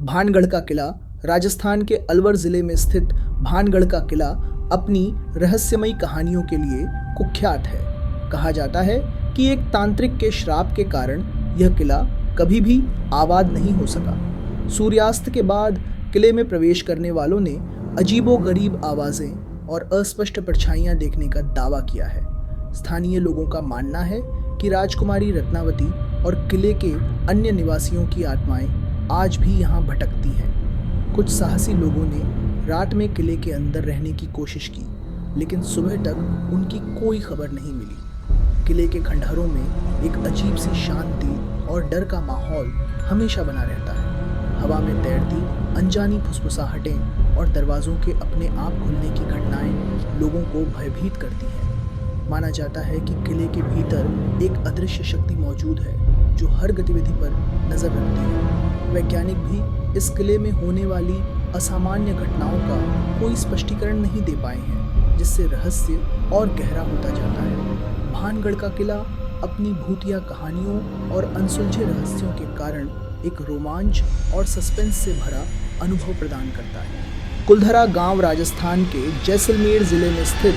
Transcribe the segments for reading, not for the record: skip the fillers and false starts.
भानगढ़ का किला राजस्थान के अलवर जिले में स्थित भानगढ़ का किला अपनी रहस्यमयी कहानियों के लिए कुख्यात है। कहा जाता है कि एक तांत्रिक के श्राप के कारण यह किला कभी भी आबाद नहीं हो सका। सूर्यास्त के बाद किले में प्रवेश करने वालों ने अजीबोगरीब आवाज़ें और अस्पष्ट परछाइयां देखने का दावा किया है। स्थानीय लोगों का मानना है कि राजकुमारी रत्नावती और किले के अन्य निवासियों की आत्माएं आज भी यहां भटकती हैं। कुछ साहसी लोगों ने रात में किले के अंदर रहने की कोशिश की, लेकिन सुबह तक उनकी कोई खबर नहीं मिली। किले के खंडहरों में एक अजीब सी शांति और डर का माहौल हमेशा बना रहता है। हवा में तैरती अनजानी फुसफुसाहटें और दरवाज़ों के अपने आप खुलने की घटनाएं लोगों को भयभीत करती हैं। माना जाता है कि किले के भीतर एक अदृश्य शक्ति मौजूद है जो हर गतिविधि पर नज़र रखती है। वैज्ञानिक भी इस किले में होने वाली असामान्य घटनाओं का कोई स्पष्टीकरण नहीं दे पाए हैं, जिससे रहस्य और गहरा होता जाता है। भानगढ़ का किला अपनी भूतिया कहानियों और अनसुलझे रहस्यों के कारण एक रोमांच और सस्पेंस से भरा अनुभव प्रदान करता है। कुलधरा गांव राजस्थान के जैसलमेर जिले में स्थित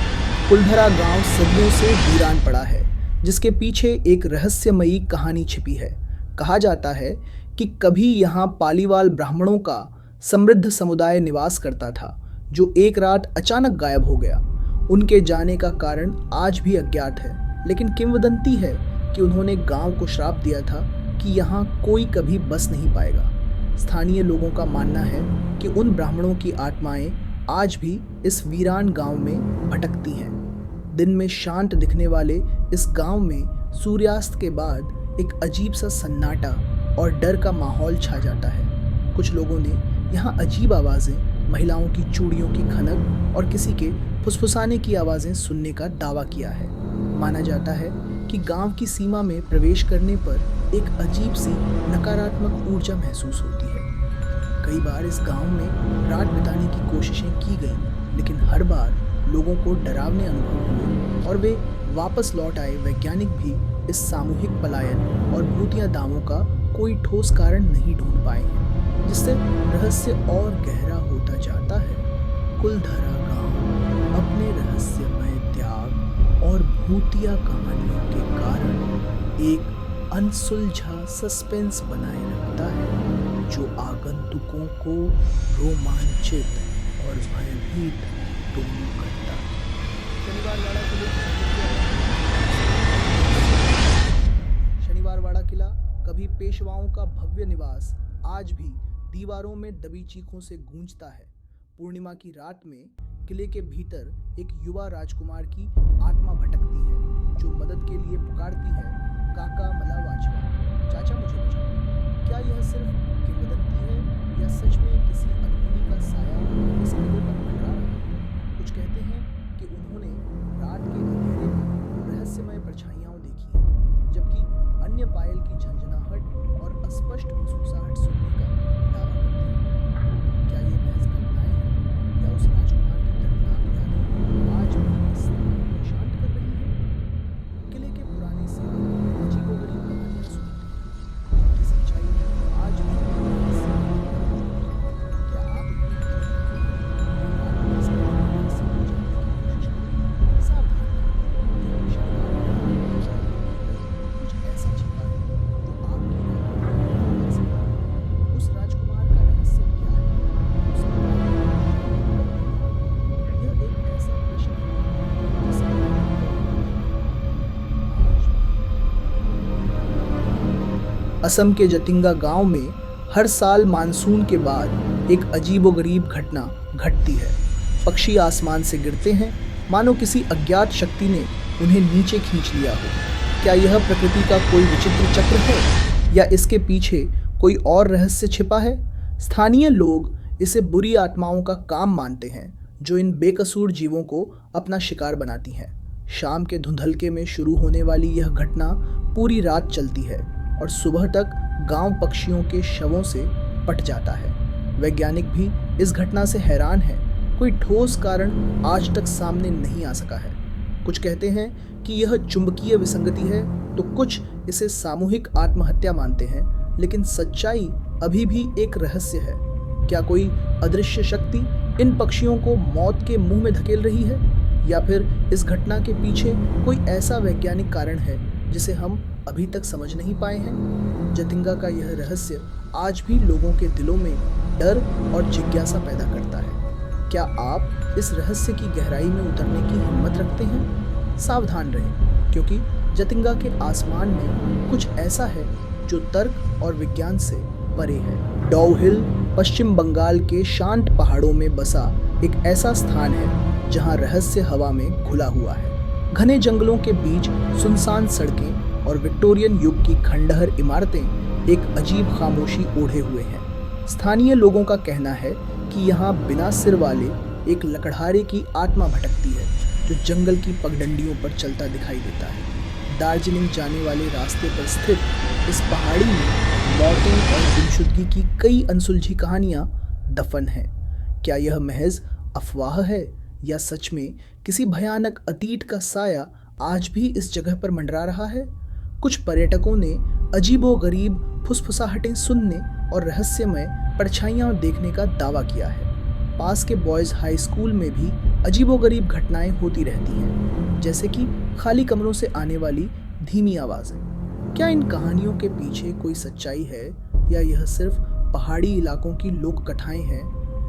कुलधरा गांव सदियों से वीरान पड़ा है, जिसके पीछे एक रहस्यमयी कहानी छिपी है। कहा जाता है कि कभी यहाँ पालीवाल ब्राह्मणों का समृद्ध समुदाय निवास करता था, जो एक रात अचानक गायब हो गया। उनके जाने का कारण आज भी अज्ञात है, लेकिन किंवदंती है कि उन्होंने गांव को श्राप दिया था कि यहाँ कोई कभी बस नहीं पाएगा। स्थानीय लोगों का मानना है कि उन ब्राह्मणों की आत्माएं आज भी इस वीरान गांव में भटकती हैं। दिन में शांत दिखने वाले इस गांव में सूर्यास्त के बाद एक अजीब सा सन्नाटा और डर का माहौल छा जाता है। कुछ लोगों ने यहाँ अजीब आवाज़ें, महिलाओं की चूड़ियों की खनक और किसी के फुसफुसाने की आवाज़ें सुनने का दावा किया है। माना जाता है कि गांव की सीमा में प्रवेश करने पर एक अजीब सी नकारात्मक ऊर्जा महसूस होती है। कई बार इस गांव में रात बिताने की कोशिशें की गई, लेकिन हर बार लोगों को डरावने अनुभव हुए और वे वापस लौट आए। वैज्ञानिक भी इस सामूहिक पलायन और भूतिया दावों का कोई ठोस कारण नहीं ढूंढ पाए हैं, जिससे रहस्य और गहरा होता जाता है। कुलधरा गांव अपने रहस्यमय त्याग और भूतिया कहानियों के कारण एक अनसुलझा सस्पेंस बनाए रखता है, जो आगंतुकों को रोमांचित और भयभीत दोनों करता है। शनिवारवाड़ा किला कभी पेशवाओं का भव्य निवास आज भी दीवारों में दबी चीखों से गूंजता है। पूर्णिमा की रात में किले के भीतर एक युवा राजकुमार की आत्मा भटकती है, जो मदद के लिए पुकारती है, काका मला वाचवा, चाचा मुझे बचाओ। क्या यह सिर्फ किंवदंती है या सच में किसी अनहोनी का साया इस किले पर मंडरा रहा है? कुछ कहते हैं कि उन्होंने रात के अंधेरे में रहस्यमय परछाइयां देखी हैं, जबकि अन्य पायल की झंझनाहट और अस्पष्ट फुसफुसाहट सुनने का दावा करते हैं। क्या ये महज कल्पनाएं हैं या उस राजकुमार की दर्दनाक यादें आज भी इस स्थान को शांत कर रही हैं? किले के पुराने से अजीबोगरीब कहानियां सुनते हैं, जिनकी सच्चाई आज भी रहस्य है। क्या आप कुछ ऐसा छिपा है जो आपकी बता सकता है? उस राजकुमार का रहस्य क्या है? यह एक ऐसा प्रश्न है जिसका असम के जतिंगा गांव में हर साल मानसून के बाद एक अजीबोगरीब घटना घटती है। पक्षी आसमान से गिरते हैं, मानो किसी अज्ञात शक्ति ने उन्हें नीचे खींच लिया हो। क्या यह प्रकृति का कोई विचित्र चक्र है या इसके पीछे कोई और रहस्य छिपा है? स्थानीय लोग इसे बुरी आत्माओं का काम मानते हैं, जो इन बेकसूर जीवों को अपना शिकार बनाती हैं। शाम के धुंधलके में शुरू होने वाली यह घटना पूरी रात चलती है और सुबह तक गांव पक्षियों के शवों से पट जाता है। वैज्ञानिक भी इस घटना से हैरान है। कोई ठोस कारण आज तक सामने नहीं आ सका है। कुछ कहते हैं कि यह चुंबकीय विसंगति है, तो कुछ इसे सामूहिक आत्महत्या मानते हैं, लेकिन सच्चाई अभी भी एक रहस्य है। क्या कोई अदृश्य शक्ति इन पक्षियों को मौत के मुंह में धकेल रही है, या फिर इस घटना के पीछे कोई ऐसा वैज्ञानिक कारण है जिसे हम अभी तक समझ नहीं पाए हैं? जतिंगा का यह रहस्य आज भी लोगों के दिलों में डर और जिज्ञासा पैदा करता है। क्या आप इस रहस्य की गहराई में उतरने की हिम्मत रखते हैं? सावधान रहें, क्योंकि जतिंगा के आसमान में कुछ ऐसा है जो तर्क और विज्ञान से परे है। डॉव हिल पश्चिम बंगाल के शांत पहाड़ों में बसा एक ऐसा स्थान है जहां रहस्य हवा में घुला हुआ है। घने जंगलों के बीच सुनसान सड़कें और विक्टोरियन युग की खंडहर इमारतें एक अजीब खामोशी ओढ़े हुए हैं। स्थानीय लोगों का कहना है कि यहाँ बिना सिर वाले एक लकड़हारे की आत्मा भटकती है जो जंगल की पगडंडियों पर चलता दिखाई देता है। दार्जिलिंग जाने वाले रास्ते पर स्थित इस पहाड़ी में मौतों और गुमशुदगी की कई अनसुलझी कहानियाँ दफन हैं। क्या यह महज अफवाह है, या सच में किसी भयानक अतीत का साया आज भी इस जगह पर मंडरा रहा है? कुछ पर्यटकों ने अजीबोगरीब फुसफुसाहटें सुनने और रहस्यमय परछाइयां देखने का दावा किया है। पास के बॉयज़ हाई स्कूल में भी अजीबोगरीब घटनाएं होती रहती हैं, जैसे कि खाली कमरों से आने वाली धीमी आवाज़ें। क्या इन कहानियों के पीछे कोई सच्चाई है, या यह सिर्फ पहाड़ी इलाकों की लोक कथाएं हैं?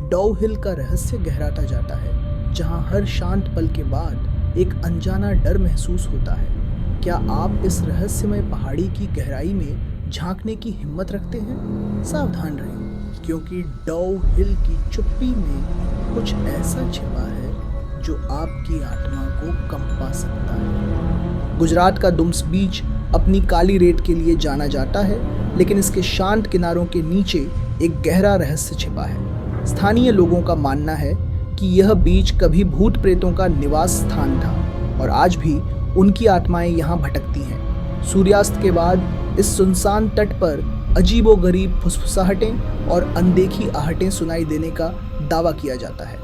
डॉव हिल का रहस्य गहराता जाता है, जहां हर शांत पल के बाद एक अनजाना डर महसूस होता है। क्या आप इस रहस्यमय पहाड़ी की गहराई में झांकने की हिम्मत रखते हैं? सावधान रहें, क्योंकि डॉव हिल की चुप्पी में कुछ ऐसा छिपा है जो आपकी आत्मा को कंपा सकता है। गुजरात का दुम्स बीच अपनी काली रेत के लिए जाना जाता है, लेकिन इसके शांत किनारों के नीचे एक गहरा रहस्य छिपा है। स्थानीय लोगों का मानना है कि यह बीच कभी भूत प्रेतों का निवास स्थान था और आज भी उनकी आत्माएं यहाँ भटकती हैं। सूर्यास्त के बाद इस सुनसान तट पर अजीबोगरीब फुसफुसाहटें और अनदेखी आहटें सुनाई देने का दावा किया जाता है।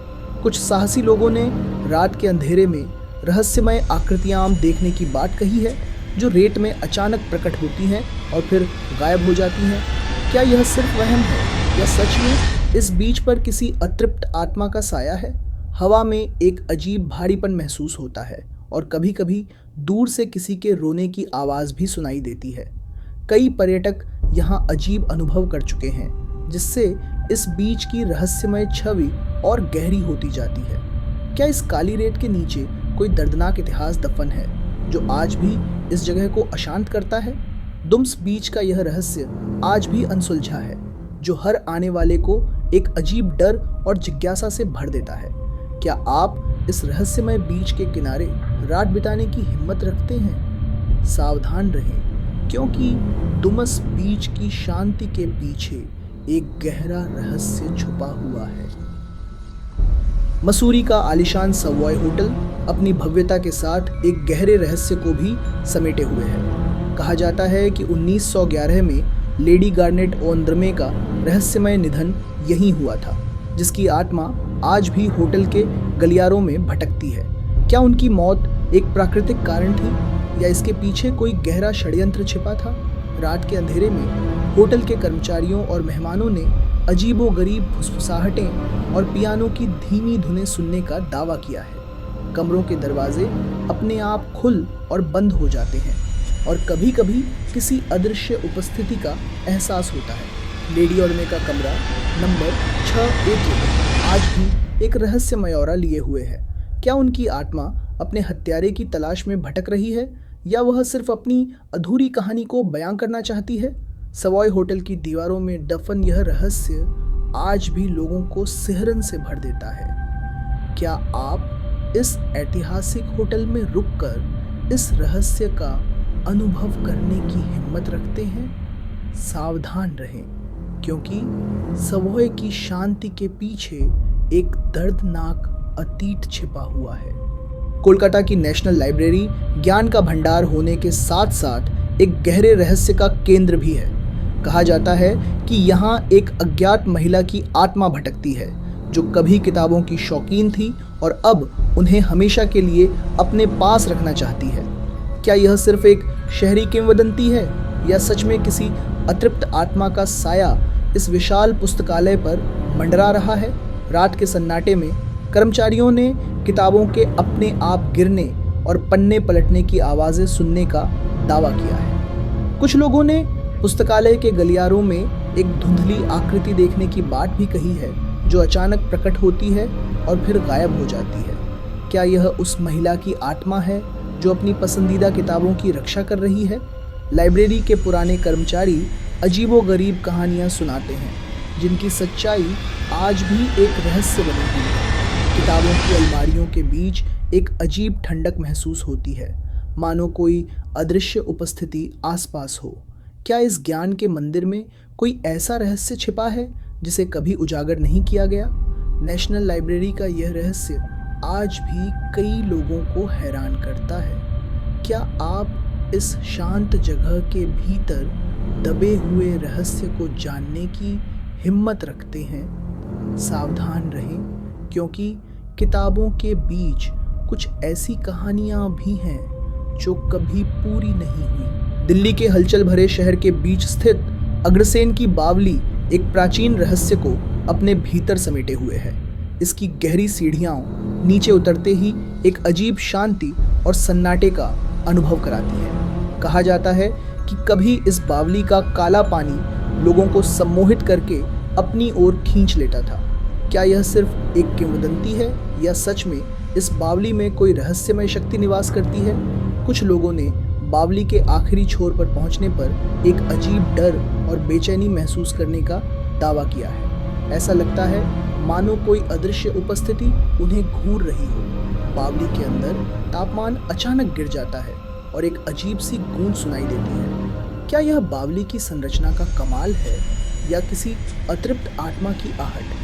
कुछ साहसी लोगों ने रात के अंधेरे में रहस्यमय आकृतियां देखने की बात कही है, जो रेत में अचानक प्रकट होती हैं और फिर गायब हो जाती हैं। क्या यह सिर्फ वहम है, या सच में इस बीच पर किसी अतृप्त आत्मा का साया है? हवा में एक अजीब भारीपन महसूस होता है और कभी कभी दूर से किसी के रोने की आवाज़ भी सुनाई देती है। कई पर्यटक यहाँ अजीब अनुभव कर चुके हैं, जिससे इस बीच की रहस्यमय छवि और गहरी होती जाती है। क्या इस काली रेत के नीचे कोई दर्दनाक इतिहास दफन है जो आज भी इस जगह को अशांत करता है? दुम्स बीच का यह रहस्य आज भी अनसुलझा है, जो हर आने वाले को एक अजीब डर और जिज्ञासा से भर देता है। क्या आप इस रहस्यमय बीच के किनारे रात बिताने की हिम्मत रखते हैं? सावधान रहें, क्योंकि दुम्स बीच की शांति के पीछे एक गहरा रहस्य छुपा हुआ है। मसूरी का आलीशान सवॉय होटल अपनी भव्यता के साथ एक गहरे रहस्य को भी समेटे हुए है। कहा जाता है कि 1911 में लेडी गार्नेट ओंद्रमे का रहस्यमय निधन यहीं हुआ था, जिसकी आत्मा आज भी होटल के गलियारों में भटकती है। क्या उनकी मौत एक प्राकृतिक कारण थी, या इसके पीछे कोई गहरा षड्यंत्र छिपा था? रात के अंधेरे में होटल के कर्मचारियों और मेहमानों ने अजीबोगरीब फुसफुसाहटें और पियानो की धीमी धुनें सुनने का दावा किया है। कमरों के दरवाजे अपने आप खुल और बंद हो जाते हैं और कभी कभी किसी अदृश्य उपस्थिति का एहसास होता है। लेडी ओंद्रमे का कमरा नंबर 611 आज भी एक रहस्यमय ऑरा लिए हुए है। क्या उनकी आत्मा अपने हत्यारे की तलाश में भटक रही है, या वह सिर्फ अपनी अधूरी कहानी को बयां करना चाहती है? सवॉय होटल की दीवारों में दफन यह रहस्य आज भी लोगों को सिहरन से भर देता है। क्या आप इस ऐतिहासिक होटल में रुककर इस रहस्य का अनुभव करने की हिम्मत रखते हैं? सावधान रहें, क्योंकि सवॉय की शांति के पीछे एक दर्दनाक अतीत छिपा हुआ है। कोलकाता की नेशनल लाइब्रेरी ज्ञान का भंडार होने के साथ साथ एक गहरे रहस्य का केंद्र भी है। कहा जाता है कि यहाँ एक अज्ञात महिला की आत्मा भटकती है, जो कभी किताबों की शौकीन थी और अब उन्हें हमेशा के लिए अपने पास रखना चाहती है। क्या यह सिर्फ एक शहरी किंवदंती है, या सच में किसी अतृप्त आत्मा का साया इस विशाल पुस्तकालय पर मंडरा रहा है। रात के सन्नाटे में कर्मचारियों ने किताबों के अपने आप गिरने और पन्ने पलटने की आवाज़ें सुनने का दावा किया है। कुछ लोगों ने पुस्तकालय के गलियारों में एक धुंधली आकृति देखने की बात भी कही है, जो अचानक प्रकट होती है और फिर गायब हो जाती है। क्या यह उस महिला की आत्मा है जो अपनी पसंदीदा किताबों की रक्षा कर रही है? लाइब्रेरी के पुराने कर्मचारी अजीबोगरीब कहानियाँ सुनाते हैं, जिनकी सच्चाई आज भी एक रहस्य बनी हुई है। किताबों की अलमारियों के बीच एक अजीब ठंडक महसूस होती है, मानो कोई अदृश्य उपस्थिति आसपास हो। क्या इस ज्ञान के मंदिर में कोई ऐसा रहस्य छिपा है जिसे कभी उजागर नहीं किया गया? नेशनल लाइब्रेरी का यह रहस्य आज भी कई लोगों को हैरान करता है। क्या आप इस शांत जगह के भीतर दबे हुए रहस्य को जानने की हिम्मत रखते हैं? सावधान रहें, क्योंकि किताबों के बीच कुछ ऐसी कहानियां भी हैं जो कभी पूरी नहीं हुई। दिल्ली के हलचल भरे शहर के बीच स्थित अग्रसेन की बावली एक प्राचीन रहस्य को अपने भीतर समेटे हुए है। इसकी गहरी सीढ़ियां नीचे उतरते ही एक अजीब शांति और सन्नाटे का अनुभव कराती है। कहा जाता है कि कभी इस बावली का काला पानी लोगों को सम्मोहित करके अपनी ओर खींच लेता था। क्या यह सिर्फ एक किंवदंती है या सच में इस बावली में कोई रहस्यमय शक्ति निवास करती है? कुछ लोगों ने बावली के आखिरी छोर पर पहुंचने पर एक अजीब डर और बेचैनी महसूस करने का दावा किया है। ऐसा लगता है मानो कोई अदृश्य उपस्थिति उन्हें घूर रही हो। बावली के अंदर तापमान अचानक गिर जाता है और एक अजीब सी गूंज सुनाई देती है। क्या यह बावली की संरचना का कमाल है या किसी अतृप्त आत्मा की आहट?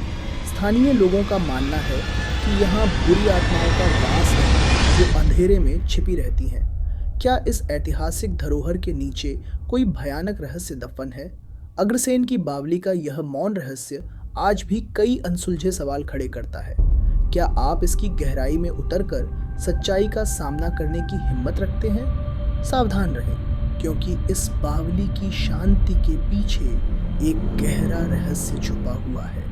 स्थानीय लोगों का मानना है कि यहाँ बुरी आत्माओं का वास है जो अंधेरे में छिपी रहती हैं। क्या इस ऐतिहासिक धरोहर के नीचे कोई भयानक रहस्य दफन है? अग्रसेन की बावली का यह मौन रहस्य आज भी कई अनसुलझे सवाल खड़े करता है। क्या आप इसकी गहराई में उतरकर सच्चाई का सामना करने की हिम्मत रखते हैं? सावधान रहें, क्योंकि इस बावली की शांति के पीछे एक गहरा रहस्य छुपा हुआ है।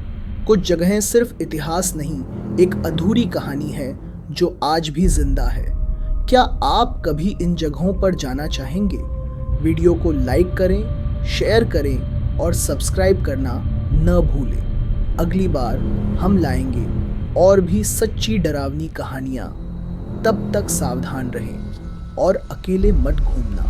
कुछ जगहें सिर्फ इतिहास नहीं, एक अधूरी कहानी है जो आज भी जिंदा है। क्या आप कभी इन जगहों पर जाना चाहेंगे? वीडियो को लाइक करें, शेयर करें और सब्सक्राइब करना न भूलें। अगली बार हम लाएंगे और भी सच्ची डरावनी कहानियाँ। तब तक सावधान रहें और अकेले मत घूमना।